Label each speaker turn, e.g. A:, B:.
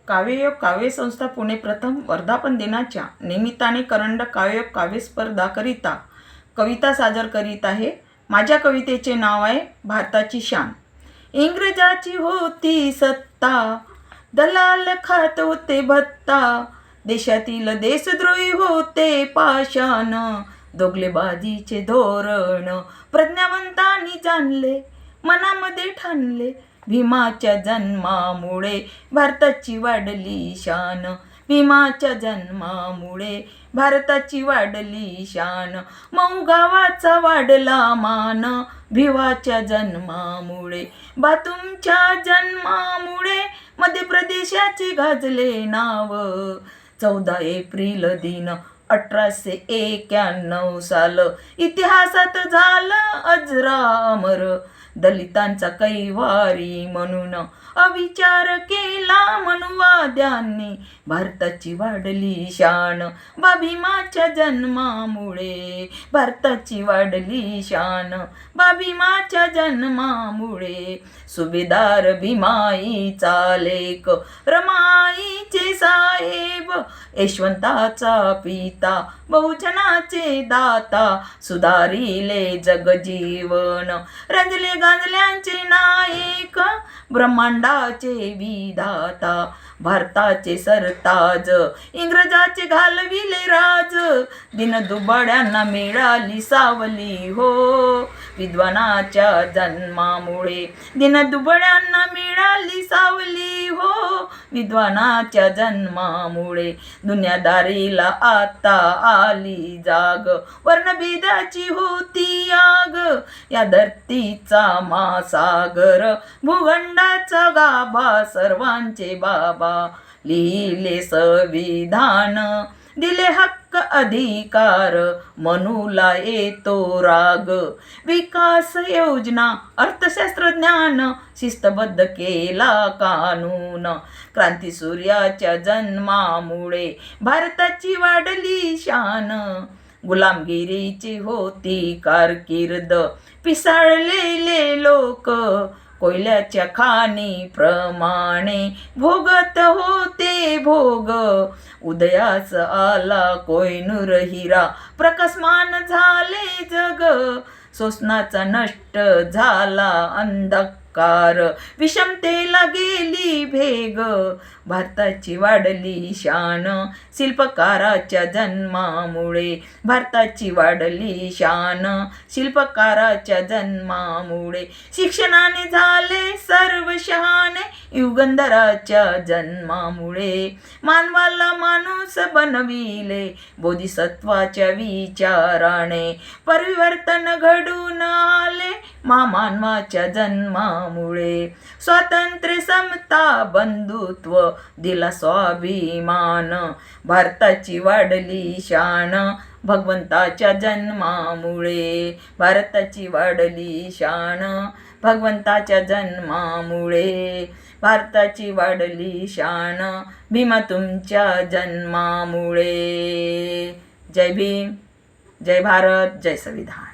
A: काव्ययोग काव्य संस्था पुणे प्रथम वर्धापन दिनाच्या निमित्ताने करंडक काव्ययोग काव्य स्पर्धाकरिता कविता सादर करीत आहे. माझ्या कवितेचे नाव आहे भारताची शान. इंग्रजाची होती सत्ता, दलाल खात होते भत्ता, देशातील देशद्रोही होते पाषाण, दोगलेबाजीचे धोरण प्रज्ञावंतांनी जाणले, मनामध्ये ठाणले. भीमाच्या जन्मामुळे भारताची वाढली शान, भीमाच्या जन्मामुळे भारताची वाढली शान. मऊ गावाचा वाढला मान, भिवाच्या जन्मामुळे. तुमच्या जन्मामुळे मध्य प्रदेशाचे गाजले नाव. 14 एप्रिल दिन 1891 साल इतिहासात झालं अजरामर. दलितांचा कैवारी म्हणून अविचार केला मनुवाद्यांनी, भारताची वाढली शान. भीमाच्या जन्मामुळे भारताची वाढली शान, भीमाच्या जन्मामुळे. सुभेदार भीमाईचा लेक, रमाईचे साहेब, यशवंताचा पिता, बहुजनाचे दाता, सुधारिले जगजीवन, रंजले गाजल्यांचे नायक, ब्रह्मांडाचे विधाता, भारताचे सरताज, इंग्रजाचे घालविले राज. दिनदुबळ्यांना मिळाली सावली हो, विद्वानाच्या जन्मामुळे. दिनदुबळ्यांना मिळाली सावली हो, विद्वानाच्या जन्मामुळे. दुनियादारीला आता आली जाग, वर्णभेदाची होती आग. या धरतीचा महासागर, भूखंडाचा गाभा, सर्वांचे बाबा. लिहिले संविधान, दिले हक्क अधिकार, मनुला येतो राग. विकास योजना, अर्थशास्त्र ज्ञान, शिस्तबद्ध केला कानून. क्रांती सूर्याच्या जन्मामुळे भारताची वाढली शान. गुलामगिरीची होती कारकीर्द, पिसाळलेले लोक कोयल्याच्या खाणी प्रमाणे भोगत होते भोग. उदयास आला कोहिनूर हिरा, प्रकाशमान झाले जग. शोषणाचा नष्ट झाला अंधकार, विषमतेला गेली भेग. भारताची वाढली शान, शिल्पकाराच्या जन्मामुळे. भारताची वाढली शान, शिल्पकाराच्या जन्मामुळे. शिक्षणाने झाले सर्व शहाणे, युगंधराच्या जन्मामुळे. मानवाला माणूस बनविले, बोधिसत्वाच्या विचाराने. परिवर्तन घडून आले मानवाच्या जन्मामुळे. स्वातंत्र्य, समता, बंधुत्व दिला स्वाभिमान. भारताची वाढली शान, भगवंताच्या जन्मामुळे. भारताची वाढली शान, भगवंताच्या जन्मामुळे. भारताची वाढली शान, भीमा तुमच्या जन्मामुळे. जय भीम, जय भारत, जय संविधान.